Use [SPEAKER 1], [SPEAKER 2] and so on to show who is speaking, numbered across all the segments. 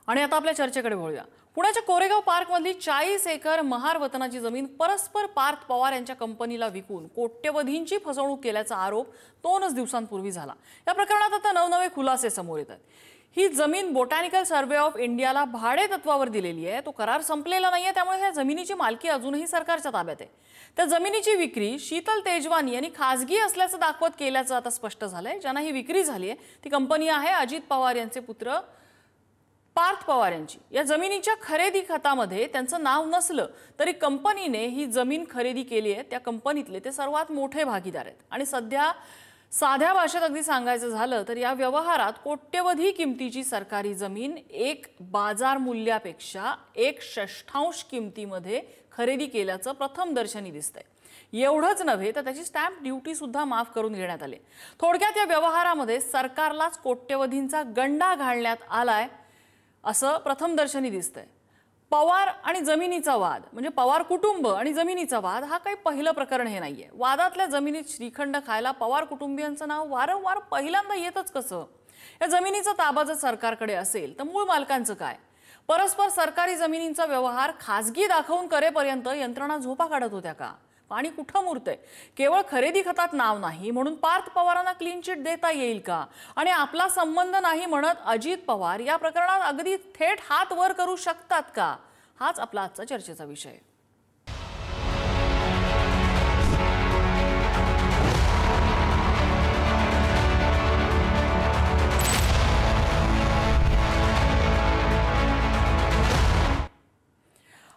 [SPEAKER 1] आणि आता आपल्या चर्चेकडे वळूया। पुण्याच्या कोरेगाव पार्कमधली 40 एकर महार वतनाची जमीन परस्पर पार्थ पवार यांच्या कंपनीला विकून कोट्यवधींची फसवणूक केल्याचा आरोप 2 दिवसांपूर्वी झाला। या प्रकरणात आता नवनवे खुलासे समोर येत आहेत। ही जमीन बोटॅनिकल सर्व्हे ऑफ इंडियाला भाडे तत्वावर दिलेली आहे। तो करार संपलेला नाहीये, त्यामुळे या जमिनीची मालकी अजूनही सरकारच्या ताब्यात आहे। त्या जमिनीची विक्री शीतल तेजवानी यांनी खासगी असल्याचं दाखवत केल्याचं आता स्पष्ट झालंय। ज्यांना ही विक्री झाली आहे ती कंपनी आहे अजित पवार यांचे पुत्र पार्थ पवार यांची। या जमिनीच्या खरेदी खतामध्ये त्यांचं नाव नसलं तरी कंपनीने ही जमीन खरेदी केली आहे। त्या कंपनीतले ते सर्वात मोठे भागीदार आहेत आणि सध्या साध्या भाषेत अगदी सांगायचं झालं तर या व्यवहारात कोट्यवधी किमतीची सरकारी जमीन एक बाजार मूल्यापेक्षा 1/6 किमतीमध्ये खरेदी केल्याचं प्रथम दर्शनी दिसतंय। एवढंच नव्हे तर त्याची स्टॅम्प ड्युटी सुद्धा माफ करून घेण्यात आली। थोडक्यात या व्यवहारामध्ये सरकारलाच कोट्यवधींचा गंडा घालण्यात आलाय असं प्रथम दर्शनी दिसतंय। पवार आणि जमिनीचा वाद म्हणजे पवार कुटुंब आणि जमिनीचा वाद हा काही पहिलं प्रकरण हे नाहीये। वादातल्या जमिनीत श्रीखंड खायला पवार कुटुंबियांचं नाव वारंवार पहिल्यांदा येतच कसं? या जमिनीचा ताबा जर सरकारकडे असेल तर मूळ मालकांचं काय? परस्पर सरकारी जमिनींचा व्यवहार खासगी दाखवून करेपर्यंत यंत्रणा झोपा काढत होत्या का? पाणी कुठं मुरतंय? केवळ खरेदी खतात नाव नाही म्हणून पार्थ पवारांना क्लीन चिट देता येईल का? आणि आपला संबंध नाही म्हणत अजित पवार या प्रकरणात अगदी थेट हात वर करू शकतात का? हाच आपला आजचा चर्चेचा विषय आहे।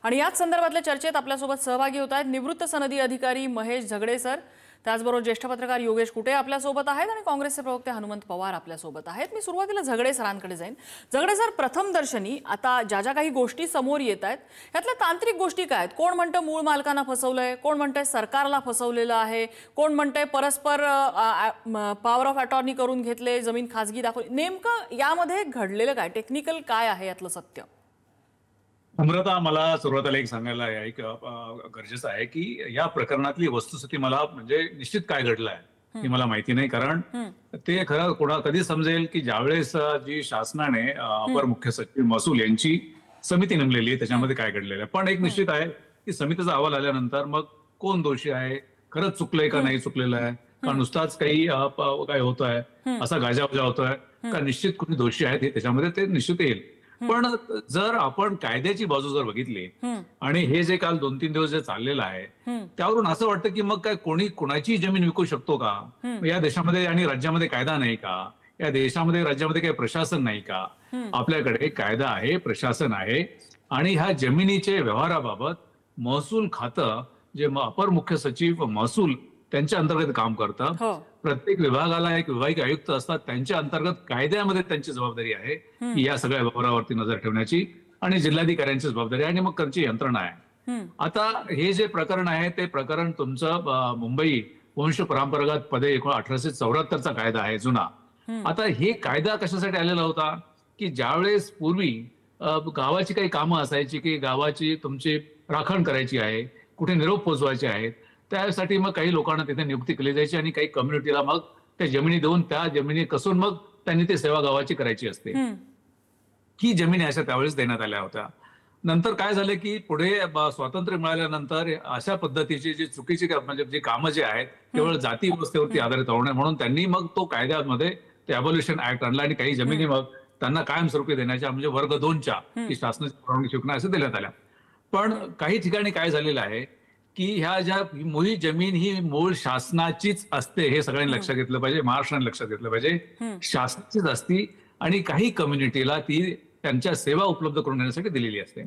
[SPEAKER 1] आणि याच संदर्भातल्या चर्चेत आपल्यासोबत सहभागी होत आहेत निवृत्त सनदी अधिकारी महेश झगडे सर, त्याचबरोबर ज्येष्ठ पत्रकार योगेश कुटे आपल्यासोबत आहेत आणि काँग्रेसचे प्रवक्ते हनुमंत पवार आपल्यासोबत आहेत। मी सुरुवातीला झगडे सरांकडे जाईन। झगडे सर, प्रथम दर्शनी आता ज्या काही गोष्टी समोर येत आहेत यातल्या तांत्रिक गोष्टी काय आहेत? कोण म्हणतं मूळ मालकांना फसवलंय, कोण म्हणतंय सरकारला फसवलेलं आहे, कोण म्हणतंय परस्पर पॉवर ऑफ अटॉर्नी करून घेतले, जमीन खासगी दाखवली, नेमकं यामध्ये घडलेलं काय? टेक्निकल काय आहे यातलं सत्य?
[SPEAKER 2] अमृता, मला सुरुवातीला एक सांगायला गरजेचं आहे की या प्रकरणातली वस्तुस्थिती मला म्हणजे निश्चित काय घडलं आहे हे मला माहिती नाही। कारण ते खरं कधी समजेल की ज्यावेळेस जी शासनाने अपर मुख्य सचिव महसूल यांची समिती नेमलेली आहे त्याच्यामध्ये काय घडलेलं आहे। पण एक निश्चित आहे की समितीचा अहवाल आल्यानंतर मग कोण दोषी आहे, खरंच चुकलंय का नाही चुकलेलं आहे का नुसताच काही काय होत आहे असा गाजावाजा होतोय का निश्चित कुठे दोषी आहेत हे त्याच्यामध्ये ते निश्चित येईल। पण जर आपण कायद्याची बाजू जर बघितली आणि हे जे काल 2-3 दिवस जे चाललेलं आहे त्यावरून असं वाटतं की मग काय कोणी कुणाची जमीन विकू शकतो का? या देशामध्ये आणि राज्यामध्ये कायदा नाही का? या देशामध्ये राज्यामध्ये काही प्रशासन नाही का? आपल्याकडे कायदा आहे, प्रशासन आहे आणि ह्या जमिनीचे व्यवहाराबाबत महसूल खातं जे अपर मुख्य सचिव महसूल त्यांच्या अंतर्गत काम करतं। प्रत्येक विभागाला एक विभागीय आयुक्त असतात, त्यांच्या अंतर्गत कायद्यामध्ये त्यांची जबाबदारी आहे की या सगळ्या व्यवहारावरती नजर ठेवण्याची आणि जिल्हाधिकाऱ्यांची जबाबदारी आणि मग त्यांची यंत्रणा आहे। आता हे जे प्रकरण आहे ते प्रकरण तुमचं मुंबई वंश परंपरागत पदे 1874चा कायदा आहे जुना। आता हे कायदा कशासाठी आलेला होता की ज्यावेळेस पूर्वी गावाची काही कामं असायची की गावाची तुमची राखण करायची आहे, कुठे निरोप पोहोचवायचे आहेत, त्यासाठी मग काही लोकांना तिथे नियुक्ती केली जायची आणि काही कम्युनिटीला मग त्या जमिनी देऊन त्या जमिनी कसून मग त्यांनी ते सेवा गावाची करायची असते। ही जमिनी अशा त्यावेळेस देण्यात आल्या होत्या। नंतर काय झालं की पुढे स्वातंत्र्य मिळाल्यानंतर अशा पद्धतीची जी चुकीची म्हणजे जी कामं जे आहेत केवळ जाती व्यवस्थेवरती आधारित होऊ नये म्हणून त्यांनी मग तो कायद्यामध्ये ते अबॉल्युशन ऍक्ट आणला आणि काही जमिनी मग त्यांना कायमस्वरूपी देण्याच्या म्हणजे वर्ग 2च्या की शासनाची परवानगी शिकणं असं देण्यात आल्या। पण काही ठिकाणी काय झालेलं आहे की ह्या ज्या ही जमीन ही मूळ शासनाचीच असते हे सगळ्यांनी लक्षात घेतलं पाहिजे, महाराष्ट्राने लक्षात घेतलं पाहिजे। शासनाचीच असती आणि काही कम्युनिटीला ती त्यांच्या सेवा उपलब्ध करून देण्यासाठी दिलेली असते।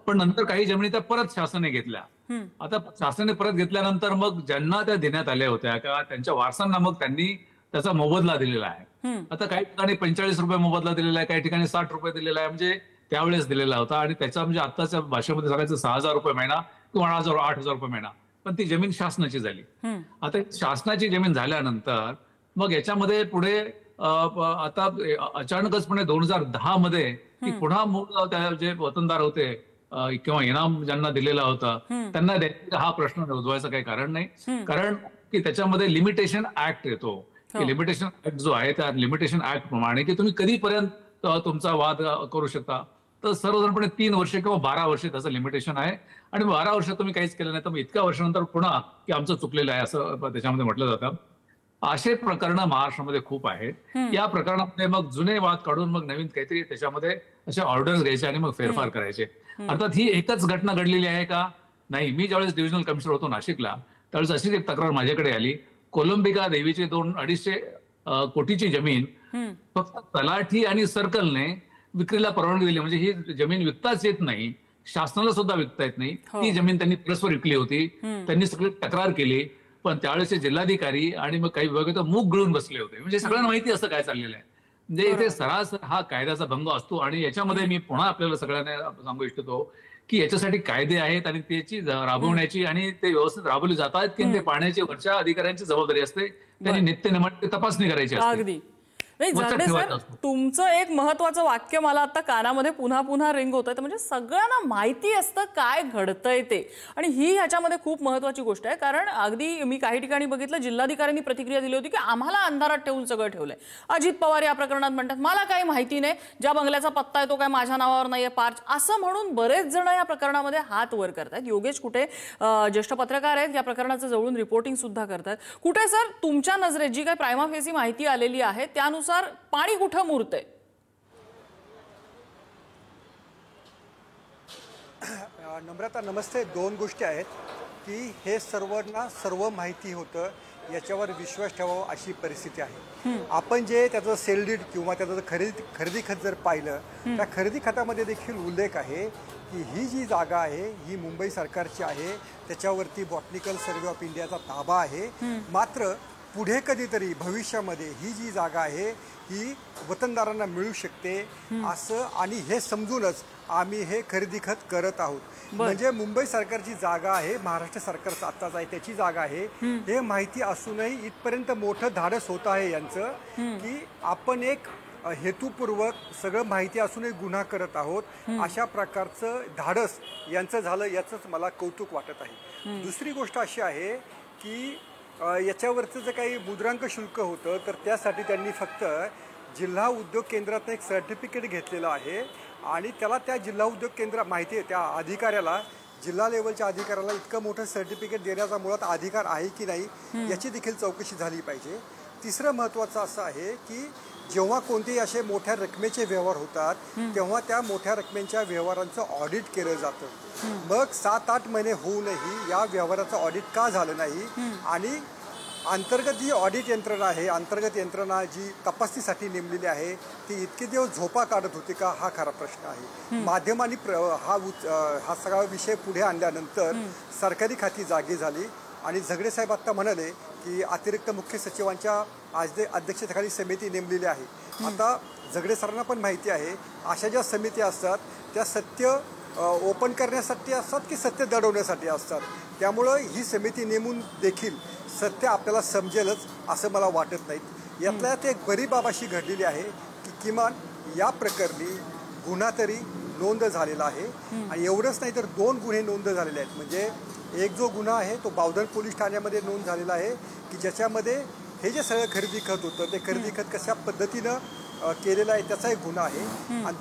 [SPEAKER 2] पण नंतर काही जमिनी त्या परत शासनाने घेतल्या। आता शासनाने परत घेतल्यानंतर मग ज्यांना त्या देण्यात आल्या होत्या का त्यांच्या वारसांना मग त्यांनी त्याचा मोबदला दिलेला आहे। आता काही ठिकाणी 45 रुपये मोबदला दिलेला आहे, काही ठिकाणी 60 रुपये दिलेला आहे, म्हणजे त्यावेळेस दिलेला होता आणि त्याचा म्हणजे आताच्या भाषेमध्ये सांगायचं 6,000 रुपये महिना किंवा 8,000 रुपये महिना, पण ती जमीन शासनाची झाली। आता शासनाची जमीन झाल्यानंतर मग याच्यामध्ये पुढे आता अचानकचपणे 2010 मध्ये की पुन्हा त्या जे वतनदार होते किंवा इनाम ज्यांना दिलेला होता त्यांना द्यायचा हा प्रश्न उद्भवायचा काही कारण नाही। कारण की त्याच्यामध्ये लिमिटेशन ऍक्ट येतो की लिमिटेशन ऍक्ट जो आहे त्या लिमिटेशन ऍक्ट प्रमाणे की तुम्ही कधीपर्यंत तुमचा वाद करू शकता, तर सर्वजणपणे 3 वर्ष किंवा 12 वर्ष त्याचं लिमिटेशन आहे. आणि 12 वर्षात तुम्ही काहीच केलं नाही तर मग इतक्या वर्षानंतर पुन्हा की आमचं चुकलेलं आहे असं त्याच्यामध्ये म्हटलं जातं. असे प्रकरणं महाराष्ट्रामध्ये खूप आहेत. या प्रकरणामध्ये मग जुने वाद काढून मग नवीन काहीतरी त्याच्यामध्ये असे ऑर्डर्स घ्यायचे आणि मग फेरफार करायचे. अर्थात ही एकच घटना घडलेली आहे का? नाही. मी ज्यावेळेस डिव्हिजनल कमिशनर होतो नाशिकला त्यावेळेस अशीच एक तक्रार माझ्याकडे आली. कोलंबिका देवीची 200-250 कोटीची जमीन फक्त तलाठी आणि सर्कलने विक्रीला परवानगी दिली. म्हणजे ही जमीन विकताच येत नाही, शासनाला सुद्धा विकता येत नाही. ती जमीन त्यांनी परस्पर विकली होती. त्यांनी सगळी तक्रार केली, पण त्यावेळेसचे जिल्हाधिकारी आणि मग काही विभाग तर मूग गिळून बसले होते. म्हणजे सगळ्यांना माहिती असं काय चाललेलं आहे. म्हणजे इथे सरासर हा कायद्याचा भंग असतो. आणि याच्यामध्ये मी पुन्हा आपल्याला सगळ्यांना सांगू इच्छितो की याच्यासाठी कायदे आहेत आणि त्याची राबवण्याची आणि ते व्यवस्थित राबवले जातात की ते पाण्याची वरच्या अधिकाऱ्यांची जबाबदारी असते. त्यांनी नित्यनेमाने तपासणी करायची असते.
[SPEAKER 1] अगदी नाही. झाडे सर, तुमचं एक महत्वाचं वाक्य मला आता कानामध्ये पुन्हा पुन्हा रिंग होतंय. म्हणजे सगळ्यांना माहिती असतं काय घडतंय ते, आणि ही ह्याच्यामध्ये खूप महत्वाची गोष्ट आहे. कारण अगदी मी काही ठिकाणी बघितलं जिल्हाधिकाऱ्यांनी प्रतिक्रिया दिली होती की आम्हाला अंधारात ठेवून सगळं ठेवलंय. अजित पवार या प्रकरणात म्हणतात मला काही माहिती नाही, ज्या बंगल्याचा पत्ता आहे तो काय माझ्या नावावर नाहीये पार्च, असं म्हणून बरेच जण या प्रकरणामध्ये हात वर करतात. योगेश कुठे ज्येष्ठ पत्रकार आहेत, या प्रकरणाचं जवळून रिपोर्टिंग सुद्धा करतात. कुठे सर तुमच्या नजरेत जी काही प्रायमा फेसी माहिती आलेली आहे त्यानुसार पाणी कुठं मुरतंय?
[SPEAKER 3] नम्रता नमस्ते. दोन गोष्टी आहेत की हे सर्वांना सर्व माहिती होतं, याच्यावर विश्वास ठेवावा अशी परिस्थिती आहे. आपण जे त्याचं सेल डीड किंवा त्याचं खरेदी खत जर पाहिलं त्या खरेदी खतामध्ये देखील उल्लेख आहे की ही जी जागा आहे ही मुंबई सरकारची आहे, त्याच्यावरती बॉटनिकल सर्व्हे ऑफ इंडियाचा ताबा आहे. मात्र पुढे कधीतरी भविष्यामध्ये ही जी जागा आहे ही वतनदारांना मिळू शकते असं, आणि हे समजूनच आम्ही हे खरेदी खत करत आहोत. म्हणजे मुंबई सरकारची जागा आहे, महाराष्ट्र सरकारचं आत्ताच आहे त्याची जागा आहे, हे माहिती असूनही इथपर्यंत मोठं धाडस होत आहे यांचं की आपण एक हेतुपूर्वक सगळं माहिती असूनही गुन्हा करत आहोत. अशा प्रकारचं धाडस यांचं झालं, याचंच मला कौतुक वाटत आहे. दुसरी गोष्ट अशी आहे की याच्यावरचं जे काही मुद्रांक शुल्क होतं तर त्यासाठी त्यांनी फक्त जिल्हा उद्योग केंद्रातनं एक सर्टिफिकेट घेतलेलं आहे, आणि त्याला त्या जिल्हा उद्योग केंद्र माहिती आहे त्या अधिकाऱ्याला, जिल्हा लेवलच्या अधिकाऱ्याला इतकं मोठं सर्टिफिकेट देण्याचा मुळात अधिकार आहे की नाही याची देखील चौकशी झाली पाहिजे. तिसरं महत्त्वाचं असं आहे की जेव्हा कोणतेही असे मोठ्या रकमेचे व्यवहार होतात तेव्हा त्या मोठ्या रकमेच्या व्यवहारांचं ऑडिट केलं जातं. मग 7-8 महिने होऊनही या व्यवहाराचं ऑडिट का झालं नाही, आणि अंतर्गत जी ऑडिट यंत्रणा आहे, अंतर्गत यंत्रणा जी तपासणीसाठी नेमलेली आहे ती इतके दिवस झोपा काढत होती का, हा खरा प्रश्न आहे. माध्यमांनी हा सगळा विषय पुढे आणल्यानंतर सरकारी खाती जागी झाली, आणि झगडे साहेब आत्ता म्हणाले की अतिरिक्त मुख्य सचिवांच्या अध्यक्षतेखाली समिती नेमलेली आहे. आता झगडे सरांना पण माहिती आहे अशा ज्या समिती असतात त्या सत्य ओपन करण्यासाठी असतात की सत्य दडवण्यासाठी असतात. त्यामुळं ही समिती नेमून देखील सत्य आपल्याला समजेलच असं मला वाटत नाही. यातल्यात एक बरी बाब अशी घडलेली आहे की किमान या प्रकरणी गुन्हा तरी नोंद झालेला आहे, आणि एवढंच नाही तर 2 गुन्हे नोंद झालेले आहेत. म्हणजे एक जो गुन्हा आहे तो बावधन पोलीस ठाण्यामध्ये नोंद झालेला आहे की ज्याच्यामध्ये हे जे सगळं खरेदी खत होतं ते खरेदी खत कशा पद्धतीनं केलेलं आहे त्याचा एक गुन्हा आहे. आणि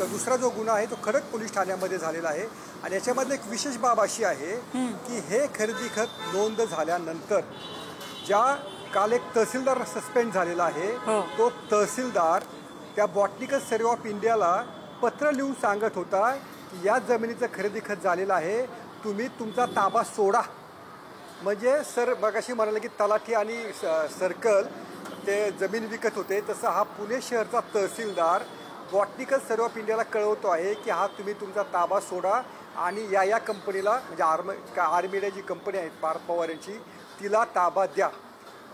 [SPEAKER 3] दुसरा जो गुन्हा आहे तो खडक पोलीस ठाण्यामध्ये झालेला आहे. आणि याच्यामध्ये एक विशेष बाब अशी आहे की हे खरेदी खत नोंद झाल्यानंतर काल एक तहसीलदार सस्पेंड झालेला आहे, तो तहसीलदार त्या बॉटनिकल सर्व्हे ऑफ इंडियाला पत्र लिहून सांगत होता की या जमिनीचं खरेदी खत झालेलं आहे, तुम्ही तुमचा ताबा सोडा. म्हणजे सर मगाशी म्हणाले की तलाठी आणि सर्कल ते जमीन विकत होते, तसं हा पुणे शहरचा तहसीलदार बॉटनिकल सर्व्हे ऑफ इंडियाला कळवतो आहे की हा तुम्ही तुमचा ताबा सोडा आणि या कंपनीला, म्हणजे आर्मीला जी कंपनी आहे पार्थ पवार यांची, तिला ताबा द्या.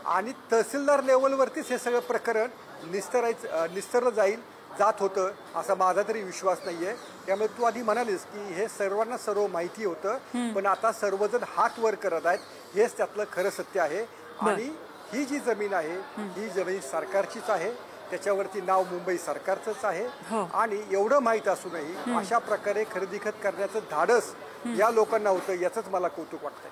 [SPEAKER 3] आणि तहसीलदार लेवलवरतीच हे सगळं प्रकरण निस्तरलं जात होतं असा माझा तरी विश्वास नाही आहे. त्यामुळे तू आधी म्हणालीस की हे सर्वांना सर्व माहिती होतं, पण आता सर्वजण हात वर करत आहेत, हेच त्यातलं खरं सत्य आहे. आणि ही जी जमीन आहे ही जमीन सरकारचीच आहे, त्याच्यावरती नाव मुंबई सरकारचंच आहे. आणि एवढं माहीत असूनही अशा प्रकारे खरेदी खत करण्याचं धाडस या लोकांना होतं, याचंच मला कौतुक वाटतंय.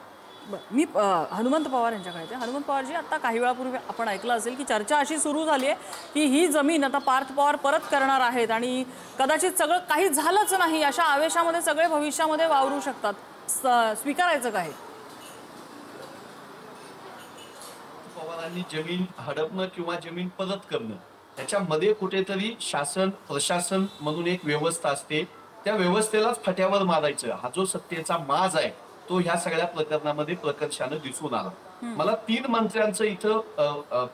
[SPEAKER 1] मी हनुमंत पवार यांच्याकडे येते. हनुमंत पवारजी, आता काही वेळापूर्वी आपण ऐकलं असेल की चर्चा अशी सुरू झाली आहे की ही जमीन आता पार्थ पवार परत करणार आहेत आणि कदाचित सगळं काही झालंच नाही अशा आवेशामध्ये सगळे भविष्यामध्ये वावरू शकतात. स्वीकारायचं का हे?
[SPEAKER 4] पवारांनी जमीन हडपणं किंवा जमीन परत करणं त्याच्यामध्ये कुठेतरी शासन प्रशासन म्हणून एक व्यवस्था असते, त्या व्यवस्थेलाच फट्यावर मारायचं हा जो सत्तेचा माज आहे तो ह्या सगळ्या प्रकरणामध्ये प्रकर्षानं दिसून आला. मला 3 मंत्र्यांचं इथं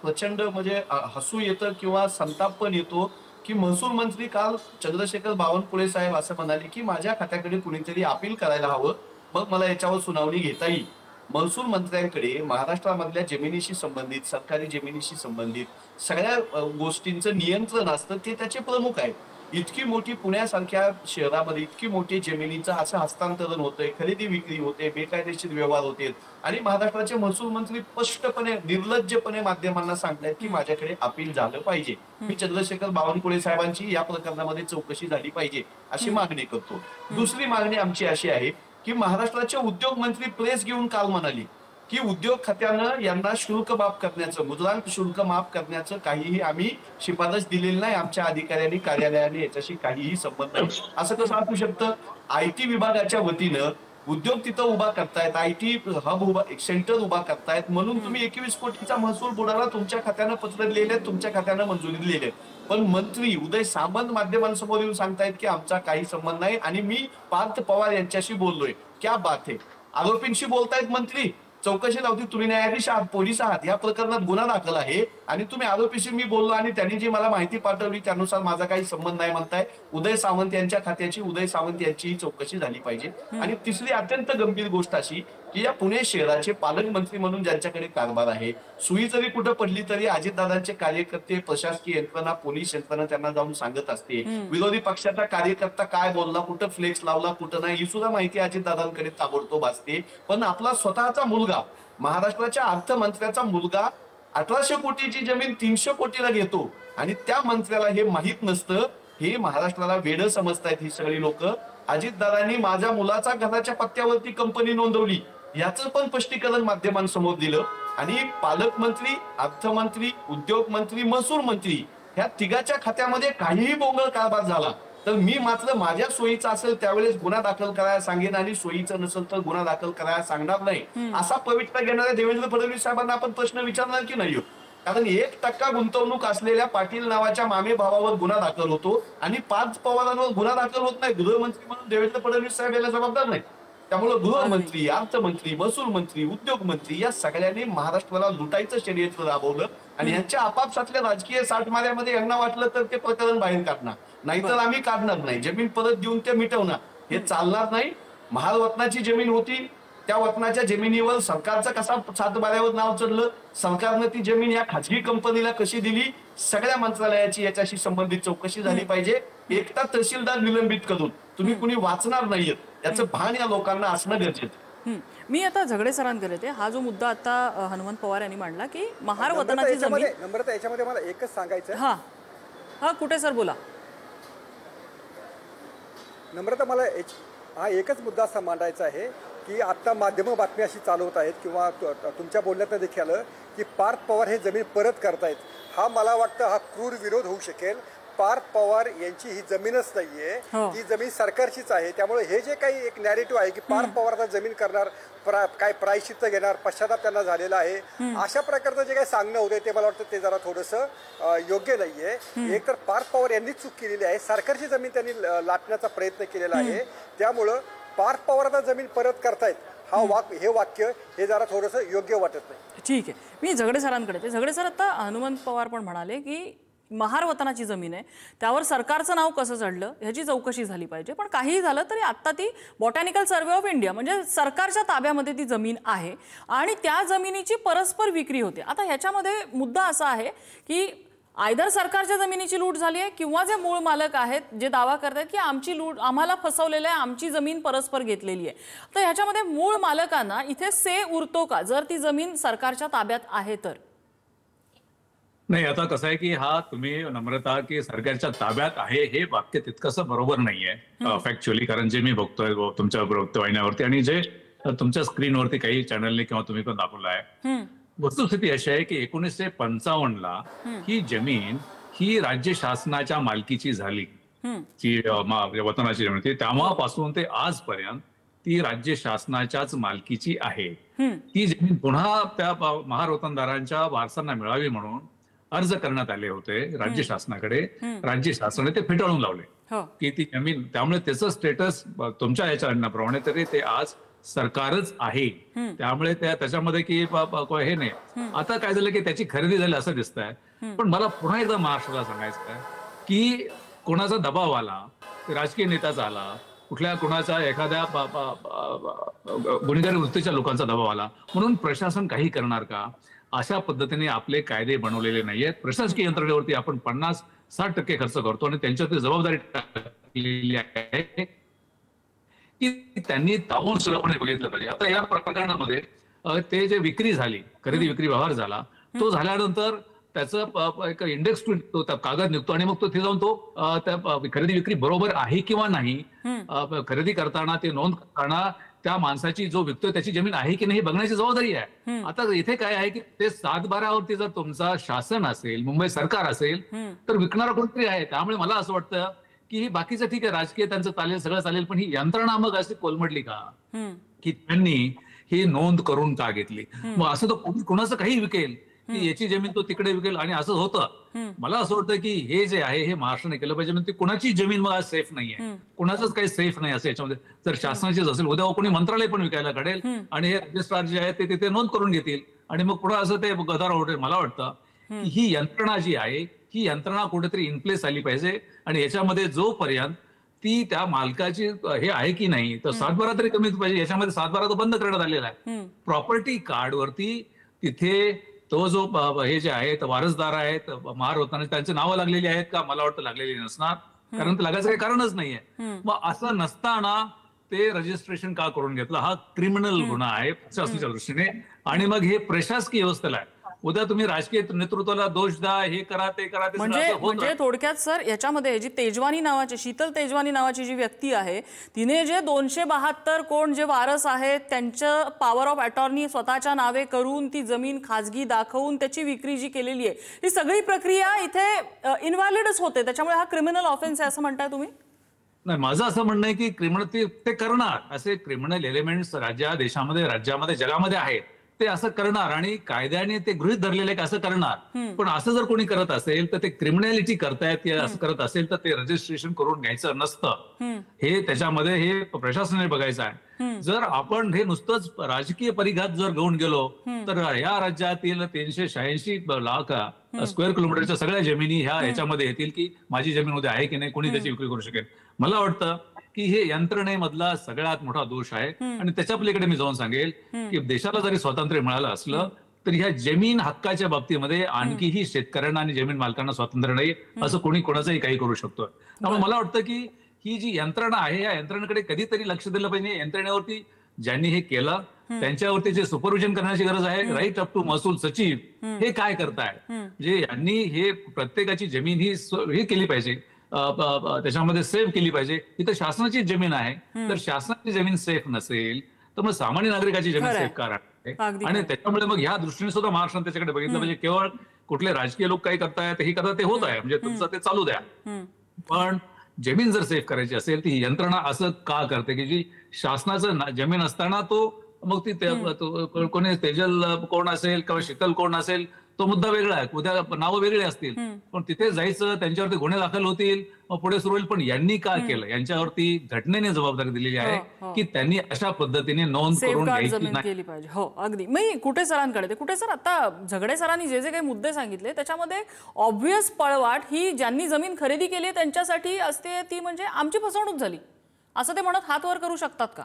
[SPEAKER 4] प्रचंड म्हणजे हसू येतं किंवा संताप पण येतो की महसूल मंत्री काल चंद्रशेखर बावनकुळे साहेब असं म्हणाले की माझ्या खात्याकडे कुणीतरी अपील करायला हवं, मग मला याच्यावर सुनावणी घेता येईल. महसूल मंत्र्यांकडे महाराष्ट्रामधल्या जमिनीशी संबंधित सरकारी जमिनीशी संबंधित सगळ्या गोष्टींचं नियंत्रण असतं, ते त्याचे प्रमुख आहेत. इतकी मोठी पुण्यासारख्या शहरामध्ये इतकी मोठी जमिनीचं असं हस्तांतरण होतंय, खरेदी विक्री होते, बेकायदेशीर व्यवहार होते आणि महाराष्ट्राचे महसूल मंत्री स्पष्टपणे निर्लज्जपणे माध्यमांना सांगतायत की माझ्याकडे अपील झालं पाहिजे, मी चंद्रशेखर बावनकुळे साहेबांची या प्रकरणामध्ये चौकशी झाली पाहिजे अशी मागणी करतो. दुसरी मागणी आमची अशी आहे की महाराष्ट्राचे उद्योग मंत्री प्रेस घेऊन काल म्हणाली की उद्योग खात्यानं यांना शुल्क माफ करण्याचं, मुद्रांक शुल्क माफ करण्याचं काहीही आम्ही शिफारस दिलेली नाही, आमच्या अधिकाऱ्यांनी कार्यालयाने याच्याशी काहीही संबंध नाही. असं कसं असू शकतं? IT विभागाच्या वतीनं उद्योग तिथं उभा करतायत, IT हब सेंटर उभा करतायत म्हणून तुम्ही 21 कोटीचा महसूल बुडाला तुमच्या खात्यानं पत्र लिहिले, तुमच्या खात्यानं मंजुरी दिलेली, पण मंत्री उदय सामंत माध्यमांसमोर येऊन सांगतायत की आमचा काही संबंध नाही आणि मी पार्थ पवार यांच्याशी बोललोय. क्या बात आहे? आरोपींशी बोलतायत मंत्री, चौकशी लावती, तुम्ही न्यायाधीश आहात, पोलीस आहात, या प्रकरणात गुन्हा दाखल आहे आणि तुम्ही आरोपीशी मी बोललो आणि त्यांनी जी मला माहिती पाठवली त्यानुसार माझा काही संबंध नाही म्हणताय. उदय सामंत यांच्या खात्याची, उदय सामंत यांची चौकशी झाली पाहिजे. आणि तिसरी अत्यंत गंभीर गोष्ट अशी की या पुणे शहराचे पालकमंत्री म्हणून ज्यांच्याकडे कारभार आहे, सुई जरी कुठं पडली तरी अजितदादांचे कार्यकर्ते, प्रशासकीय यंत्रणा, पोलीस यंत्रणा त्यांना जाऊन सांगत असते. विरोधी पक्षाचा कार्यकर्ता काय बोलला, कुठं फ्लेक्स लावला, कुठं नाही, ही सुद्धा माहिती अजितदादांकडे ताबडतोब असते. पण आपला स्वतःचा मुलगा, महाराष्ट्राच्या अर्थमंत्र्याचा मुलगा 1800 कोटीची जमीन 300 कोटीला घेतो आणि त्या मंत्र्याला हे माहित नसतं. हे महाराष्ट्राला वेडं समजतायत ही सगळी लोक. अजितदादांनी माझ्या मुलाचा घराच्या पत्त्यावरती कंपनी नोंदवली याचं पण स्पष्टीकरण माध्यमांसमोर दिलं आणि पालकमंत्री, अर्थमंत्री, उद्योग मंत्री, महसूल मंत्री ह्या तिघाच्या खात्यामध्ये काहीही बोंगळ कारभार झाला तर मी मात्र माझ्या सोयीचा असेल त्यावेळेस गुन्हा दाखल करायला सांगेन आणि सोयीचं नसेल तर गुन्हा दाखल करायला सांगणार नाही. असा पवित्रा घेणाऱ्या देवेंद्र फडणवीस साहेबांना आपण प्रश्न विचारणार की नाही? कारण 1% गुंतवणूक असलेल्या पाटील नावाच्या मामे भावावर गुन्हा दाखल होतो आणि पार्थ पवारांवर गुन्हा दाखल होत नाही. गृहमंत्री म्हणून देवेंद्र फडणवीस साहेब याला जबाबदार नाही. त्यामुळे गृहमंत्री, अर्थमंत्री, महसूल मंत्री, उद्योग मंत्री या सगळ्यांनी महाराष्ट्राला लुटायचं षडयंत्र राबवलं आणि यांच्या आपापसातल्या राजकीय साठमाऱ्यामध्ये यांना वाटलं तर ते प्रकरण बाहेर काढणार, नाहीतर आम्ही काढणार नाही, जमीन परत देऊन ते मिटवणार, हे चालणार नाही. महारत्नाची जमीन होती, त्या वतनाच्या जमिनीवर सरकारचं कसा सातबाऱ्यावर नाव चढलं, सरकारनं ती जमीन या खाजगी कंपनीला कशी दिली, सगळ्या मंत्रालयाची याच्याशी संबंधित चौकशी झाली पाहिजे. एकटा तहसीलदार निलंबित करून तुम्ही कुणी वाचणार नाहीयेत याचं भान या लोकांना असणं गरजेचं.
[SPEAKER 1] मी आता झगडे सरांकडे ते हा जो मुद्दा आता हनुमंत पवार यांनी मांडला की महार वतनाची जमीन,
[SPEAKER 3] नम्रता याच्यामध्ये मला एकच सांगायचं.
[SPEAKER 1] हा कुठे सर बोला.
[SPEAKER 3] नम्रता, मला हा एकच मुद्दा असा मांडायचा आहे की आता माध्यम बातमी अशी चालवत आहेत किंवा तुमच्या बोलण्यात देखील आलं की पार्थ पवार हे जमीन परत करतायत. हा मला वाटतं हा क्रूर विरोध होऊ शकेल. पार्थ पवार यांची ही जमीनच नाहीये, ती जमीन सरकारचीच आहे. त्यामुळे हे जे काही एक नॅरेटिव्ह आहे की पार्थ पवार आता जमीन करणार, काय प्रायश्चित्त घेणार, पश्चाताप त्यांना झालेला आहे, अशा प्रकारचं जे काही सांगणं होतं ते मला वाटतं ते जरा थोडंसं योग्य नाहीये. एक तर पार्थ पवार यांनीच चूक केलेली आहे, सरकारची जमीन त्यांनी लाटण्याचा प्रयत्न केलेला आहे. त्यामुळं पार्थ पवार आता जमीन परत करतायत हे वाक्य हे जरा थोडंसं योग्य वाटत नाही.
[SPEAKER 1] ठीक आहे, मी झगडे सरांकडे ते. झगडे सर, आता हनुमंत पवार पण म्हणाले की महार वतनाची जमीन आहे, त्यावर सरकारचं नाव कसं चढलं ह्याची चौकशी झाली पाहिजे. पण काहीही झालं तरी आत्ता ती बॉटॅनिकल सर्व्हे ऑफ इंडिया म्हणजे सरकारच्या ताब्यामध्ये ती जमीन आहे आणि त्या जमिनीची परस्पर विक्री होते. आता ह्याच्यामध्ये मुद्दा असा आहे की आयदर सरकारच्या जमिनीची लूट झाली आहे किंवा जे मूळ मालक आहेत जे दावा करतात की आमची लूट, आम्हाला फसवलेलं आहे, आमची जमीन परस्पर घेतलेली आहे. तर ह्याच्यामध्ये मूळ मालकांना इथे से उरतो का जर ती जमीन सरकारच्या ताब्यात आहे तर?
[SPEAKER 2] नाही, आता कसं आहे की हा तुम्ही नम्रता की सरकारच्या ताब्यात आहे हे वाक्य तितकंसं बरोबर नाहीये फॅक्च्युअली. कारण जे मी बघतोय तुमच्या वाहिन्यावरती आणि जे तुमच्या स्क्रीनवरती काही चॅनलने किंवा तुम्ही पण दाखवलं आहे. वस्तुस्थिती अशी आहे की 1955ला ही जमीन ही राज्य शासनाच्या मालकीची झाली, जी वतनाची जमीन होती. तेव्हापासून ते आजपर्यंत ती राज्य शासनाच्याच मालकीची आहे. ती जमीन पुन्हा त्या महार वतनदारांच्या वारसांना मिळावी म्हणून अर्ज करण्यात आले होते राज्य शासनाकडे. राज्य शासनाने ते फेटाळून लावले की ती जमीन, त्यामुळे त्याचं स्टेटस तुमच्या याच्या म्हणण्याप्रमाणे तरी ते आज सरकारच आहे. त्यामुळे त्याच्यामध्ये की हे नाही. आता काय झालं की त्याची खरेदी झाली असं दिसतंय. पण मला पुन्हा एकदा महाराष्ट्राला सांगायचं आहे की कोणाचा दबाव आला, राजकीय नेत्याचा आला, कुठल्या कुणाचा एखाद्या गुन्हेगारी वृत्तीच्या लोकांचा दबाव आला म्हणून प्रशासन काही करणार का? अशा पद्धतीने आपले कायदे बनवलेले नाहीयेत. प्रशासकीय यंत्रणेवरती आपण 50-60% खर्च करतो आणि त्यांच्यावरती जबाबदारी टाकलेली आहे की त्यांनी ताबून सुलभपणे बघितलं पाहिजे. आता या प्रकरणामध्ये ते जे विक्री झाली, खरेदी विक्री व्यवहार झाला, तो झाल्यानंतर त्याचं एक इंडेक्स तो कागद निघतो आणि मग तो तिथे जाऊन तो त्या खरेदी विक्री बरोबर आहे किंवा नाही, खरेदी करताना ते नोंद करताना त्या माणसाची जो विकतोय त्याची जमीन आहे की नाही बघण्याची जबाबदारी आहे. आता इथे काय आहे की ते 7/12वरती जर तुमचा शासन असेल, मुंबई सरकार असेल, तर विकणारा कोणतरी आहे. त्यामुळे मला असं वाटतं की ही बाकीचं ठीक आहे, राजकीय त्यांचं चालेल, सगळं चालेल, पण ही यंत्रणा मग अशी कोलमडली का की त्यांनी ही नोंद करून का घेतली? मग असं तर कुणाचं काही विकेल की याची जमीन तो तिकडे विकेल आणि असं होतं. मला असं वाटतं की हे जे आहे हे महाराष्ट्राने केलं पाहिजे. म्हणजे कुणाची जमीन मग आज सेफ नाहीये, कुणाचंच काही सेफ नाही असं याच्यामध्ये. जर शासनाचीच असेल, उद्या कोणी मंत्रालय पण विकायला काढेल आणि हे रजिस्ट्रार जे आहे ते तिथे नोंद करून घेतील आणि मग पुढे असं ते गदार होईल. मला वाटतं की ही यंत्रणा जी आहे ही यंत्रणा कुठेतरी इन प्लेस आली पाहिजे आणि याच्यामध्ये जोपर्यंत ती त्या मालकाची हे आहे की नाही, तर 7/12 तरी कमीच पाहिजे. याच्यामध्ये 7/12 बंद करण्यात आलेला आहे. प्रॉपर्टी कार्डवरती तिथे तो जो हे जे आहेत वारसदार आहेत महार वतनाचे, त्यांची नावं लागलेली आहेत का? मला वाटतं लागलेली नसणार, कारण ते लागायचं काही कारणच नाहीये. मग असं नसताना ते रजिस्ट्रेशन का करून घेतलं? हा क्रिमिनल गुन्हा आहे प्रशासनाच्या दृष्टीने. आणि मग हे प्रशासकीय व्यवस्थेला आहे. उद्या तुम्ही राजकीय नेतृत्वाला दोष द्या, हे करा ते करा, ते
[SPEAKER 1] म्हणजे थोडक्यात सर याच्यामध्ये जी तेजवानी नावाची, शीतल तेजवानी नावाची जी व्यक्ती आहे, तिने जे 272 कोण जे वारस आहेत त्यांचं पॉवर ऑफ अटॉर्नी स्वतःच्या नावे करून ती जमीन खाजगी दाखवून त्याची विक्री जी केलेली आहे, ही सगळी प्रक्रिया इथे इनव्हॅलिडच होते. त्याच्यामुळे हा क्रिमिनल ऑफेन्स आहे असं म्हणताय तुम्ही?
[SPEAKER 2] नाही, माझं असं म्हणणं आहे की क्रिमिनल ते करणार, असे क्रिमिनल एलिमेंट्स राज्यामध्ये जगामध्ये आहेत. ते असं करणार आणि कायद्याने ते गृहीत धरलेले असं करणार. पण असं जर कोणी करत असेल तर ते क्रिमिनॅलिटी करतायत, असं करत असेल तर ते रजिस्ट्रेशन करून घ्यायचं नसतं. हे त्याच्यामध्ये हे प्रशासनाने बघायचं आहे. जर आपण हे नुसतंच राजकीय परिघात जर घेऊन गेलो तर या राज्यातील 386 लाख स्क्वेअर किलोमीटरच्या सगळ्या जमिनी ह्या याच्यामध्ये येतील की माझी जमीन उद्या आहे की नाही, कोणी त्याची विक्री करू शकेल. मला वाटतं की हे यंत्रणेमधला सगळ्यात मोठा दोष आहे. आणि त्याच्या पलीकडे मी जाऊन सांगेल की देशाला जरी स्वातंत्र्य मिळालं असलं तरी ह्या जमीन हक्काच्या बाबतीमध्ये आणखीही शेतकऱ्यांना आणि जमीन मालकांना स्वातंत्र्य नाही, असं कोणी कोणाचंही काही करू शकतो. त्यामुळे मला वाटतं की ही जी यंत्रणा आहे या यंत्रणेकडे कधीतरी लक्ष दिलं पाहिजे. यंत्रणेवरती ज्यांनी हे केलं त्यांच्यावरती जे सुपरविजन करण्याची गरज आहे. राईट अप टू महसूल सचिव हे काय करताय, म्हणजे यांनी हे प्रत्येकाची जमीन ही केली पाहिजे, त्याच्यामध्ये सेव्ह केली पाहिजे. इथं शासनाची जमीन आहे, तर शासनाची जमीन सेफ नसेल तर मग सामान्य नागरिकाची जमीन सेफ का राहते? आणि त्याच्यामुळे मग ह्या दृष्टीने सुद्धा महाराष्ट्राने त्याच्याकडे बघितलं पाहिजे. केवळ कुठले राजकीय लोक काही करतायत, हे करतात, ते होत आहे, म्हणजे तुमचं ते चालू द्या. पण जमीन जर सेफ करायची असेल ती यंत्रणा असं का करते की जी शासनाचं जमीन असताना तो मग ती कोणी तेजल कोण असेल किंवा शीतल कोण असेल तो मुद्दा वेगळा आहे, उद्या नावं वेगळे असतील, पण तिथे जायचं, त्यांच्यावरती गुन्हे दाखल होतील, मग पुढे सुरू होईल. पण यांनी काय केलं, यांच्यावरती घटनेने जबाबदारी दिलेली आहे की त्यांनी अशा पद्धतीने नोंद करून
[SPEAKER 1] केली पाहिजे. हो, अगदी. मी कुठे सरांकडे कुठे सर, आता झगडे सरांनी जे जे काही मुद्दे सांगितले त्याच्यामध्ये ऑब्व्हियस पळवाट ही ज्यांनी जमीन खरेदी केली त्यांच्यासाठी असते, ती म्हणजे आमची फसवणूक झाली असं ते म्हणत हात वर करू शकतात का?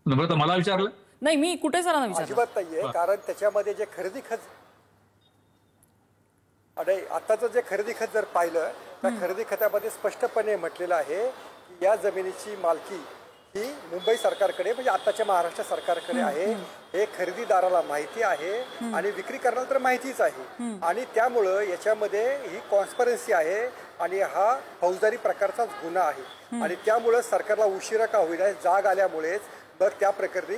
[SPEAKER 2] नम्रता मला विचारलं
[SPEAKER 1] नाही, मी कुठे सरांना विचारलं.
[SPEAKER 3] अजिबात नाहीये, कारण त्याच्यामध्ये जे खरेदी खत आणि आताचं जे खरेदी खत जर पाहिलं तर खरेदी खतामध्ये स्पष्टपणे म्हटलेलं आहे की या जमिनीची मालकी ही मुंबई सरकारकडे म्हणजे आताच्या महाराष्ट्र सरकारकडे आहे, हे खरेदीदाराला माहिती आहे आणि विक्री करण्याला तर माहितीच आहे आणि त्यामुळं याच्यामध्ये ही कॉन्स्परन्सी आहे आणि हा फौजदारी प्रकारचाच गुन्हा आहे आणि त्यामुळं सरकारला उशिरा का होईना जाग आल्यामुळेच मग त्या प्रकरणी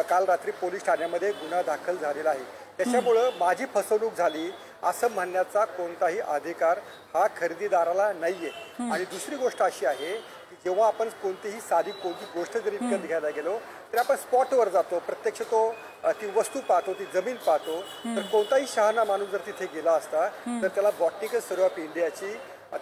[SPEAKER 3] काल रात्री पोलीस ठाण्यामध्ये गुन्हा दाखल झालेला आहे. त्याच्यामुळं माझी फसवणूक झाली असं म्हणण्याचा कोणताही अधिकार हा खरेदीदाराला नाहीये. आणि दुसरी गोष्ट अशी आहे की जेव्हा आपण कोणतीही साधी कोणती गोष्ट जरी विकत घ्यायला गेलो तर आपण स्पॉटवर जातो, प्रत्यक्ष ती वस्तू पाहतो, ती जमीन पाहतो. तर कोणताही शहाणा माणूस जर तिथे गेला असता तर त्याला बॉटनिकल सर्व्हे ऑफ इंडियाची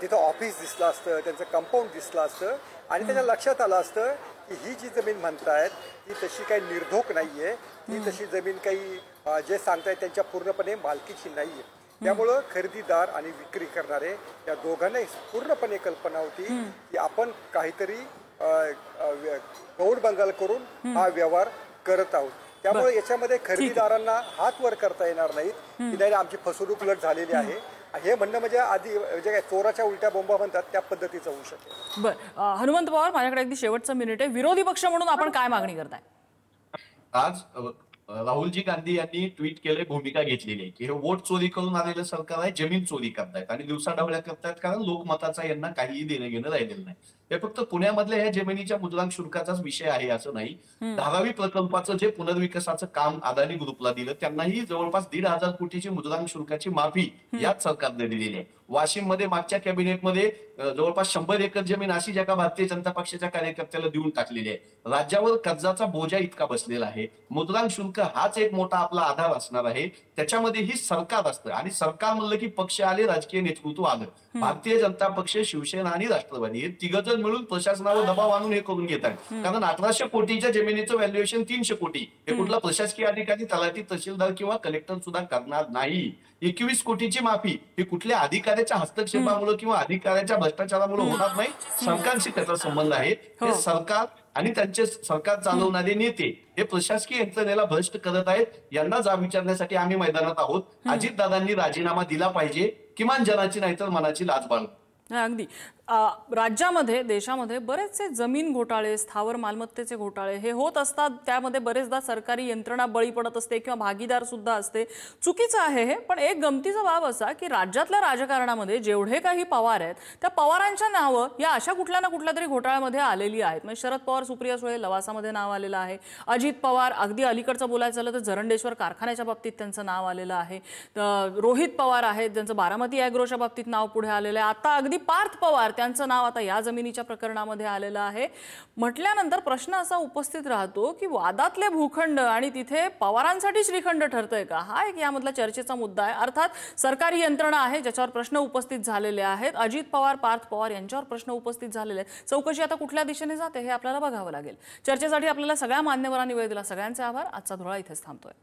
[SPEAKER 3] तिथं ऑफिस दिसलं असतं, त्यांचं कंपाऊंड दिसलं असतं आणि त्याच्या लक्षात आलं असतं की ही जी जमीन म्हणतायत ती तशी काही निर्धोक नाहीये, ती तशी जमीन काही जे सांगतायत त्यांच्या पूर्णपणे मालकीची नाहीये. त्यामुळं खरेदीदार आणि विक्री करणारे या दोघांनाही पूर्णपणे कल्पना होती की आपण काहीतरी गौड बंगाल करून हा व्यवहार करत आहोत. त्यामुळे याच्यामध्ये खरेदीदारांना हात वर करता येणार नाहीत की नाही आमची फसवणूक उलट झालेली आहे हे म्हणणं म्हणजे आधी म्हणजे काय चोराच्या उलट्या बोंबा म्हणतात त्या पद्धतीचं होऊ शकेल.
[SPEAKER 1] बरं, हनुमंत पवार, माझ्याकडे अगदी शेवटचं मिनिट आहे. विरोधी पक्ष म्हणून आपण काय मागणी करताय?
[SPEAKER 4] आज राहुलजी गांधी यांनी ट्विट केले, भूमिका घेतलेली आहे की हे वोट चोरी करून आलेलं सरकार आहे, जमीन चोरी करतायत आणि दिवसाढवळ्या करतायत कारण लोकमताचा यांना काहीही देणं घेणं राहिलेलं नाही. हे फक्त पुण्यामधल्या ह्या जमिनीच्या मुद्रांक शुल्काचाच विषय आहे असं नाही. धारावी प्रकल्पाचं जे पुनर्विकासाचं काम अदानी ग्रुपला दिलं त्यांनाही जवळपास 1,500 कोटीची मुद्रांक शुल्काची माफी याच सरकारने दिलेली आहे. वाशिम मध्ये मागच्या कॅबिनेटमध्ये जवळपास 100 एकर जमीन अशी जगा भारतीय जनता पक्षाच्या कार्यकर्त्याला देऊन टाकलेली आहे. राज्यावर कर्जाचा बोजा इतका बसलेला आहे. मुद्रांक शुल्क हाच एक मोठा आपला आधार असणार आहे. त्याच्यामध्ये ही सरकार असतं आणि सरकार म्हणलं की पक्ष आले, राजकीय नेतृत्व आलं. भारतीय जनता पक्ष, शिवसेना आणि राष्ट्रवादी हे तिघजण मिळून प्रशासनावर दबाव आणून हे करून घेत आहेत. कारण 1800 कोटीच्या जमिनीचं व्हॅल्युएशन 300 कोटी हे कुठला प्रशासकीय अधिकारी, तलाठी, तहसीलदार किंवा कलेक्टर सुद्धा करणार नाही. 21 कोटीची माफी ही कुठल्या अधिकाऱ्याच्या हस्तक्षेपामुळे किंवा अधिकाऱ्याच्या भ्रष्टाचारामुळे होणार नाही. सरकारशी त्याचा संबंध आहे. हे सरकार आणि त्यांचे सरकार चालवणारे नेते हे प्रशासकीय यंत्रणेला भ्रष्ट करत आहेत. यांना जाब विचारण्यासाठी आम्ही मैदानात आहोत. अजितदादांनी राजीनामा दिला पाहिजे, किमान जनाची नाहीतर मनाची लाज बाळगू.
[SPEAKER 1] अगदी राज्यामध्ये, देशामध्ये बरेचसे जमीन घोटाळे, स्थावर मालमत्तेचे घोटाळे हे होत असतात. त्यामध्ये बरेचदा सरकारी यंत्रणा बळी पडत असते किंवा भागीदार सुद्धा असते. चुकीचं आहे हे, पण एक गमतीचा बाब असा की राज्यातल्या राजकारणामध्ये जेवढे काही पवार आहेत त्या पवारांच्या नावं या अशा कुठल्या ना कुठल्या तरी घोटाळ्यामध्ये आलेली आहेत. म्हणजे शरद पवार, सुप्रिया सुळे, लवासामध्ये नाव आलेलं आहे. अजित पवार, अगदी अलीकडचं बोलायचं झालं तर जरंडेश्वर कारखान्याच्या बाबतीत त्यांचं नाव आलेलं आहे. रोहित पवार आहेत ज्यांचं बारामती ॲग्रोच्या बाबतीत नाव पुढे आलेलं आहे. आता अगदी पार्थ पवार त्यांचं नाव आता या जमिनीच्या प्रकरणामध्ये आलेलं आहे. म्हटल्यानंतर प्रश्न असा उपस्थित राहतो की वादातले भूखंड आणि तिथे पवारांसाठी श्रीखंड ठरतंय का, हा एक यामधला चर्चेचा मुद्दा आहे. अर्थात सरकारी यंत्रणा आहे ज्याच्यावर प्रश्न उपस्थित झालेले आहेत. अजित पवार, पार्थ पवार यांच्यावर प्रश्न उपस्थित झालेले आहेत. चौकशी आता कुठल्या दिशेने जाते हे आपल्याला बघावं लागेल. चर्चेसाठी आपल्याला सगळ्या मान्यवरांनी वेळ दिला. सगळ्यांचे आभार. आजचा धुळा इथेच थांबतोय.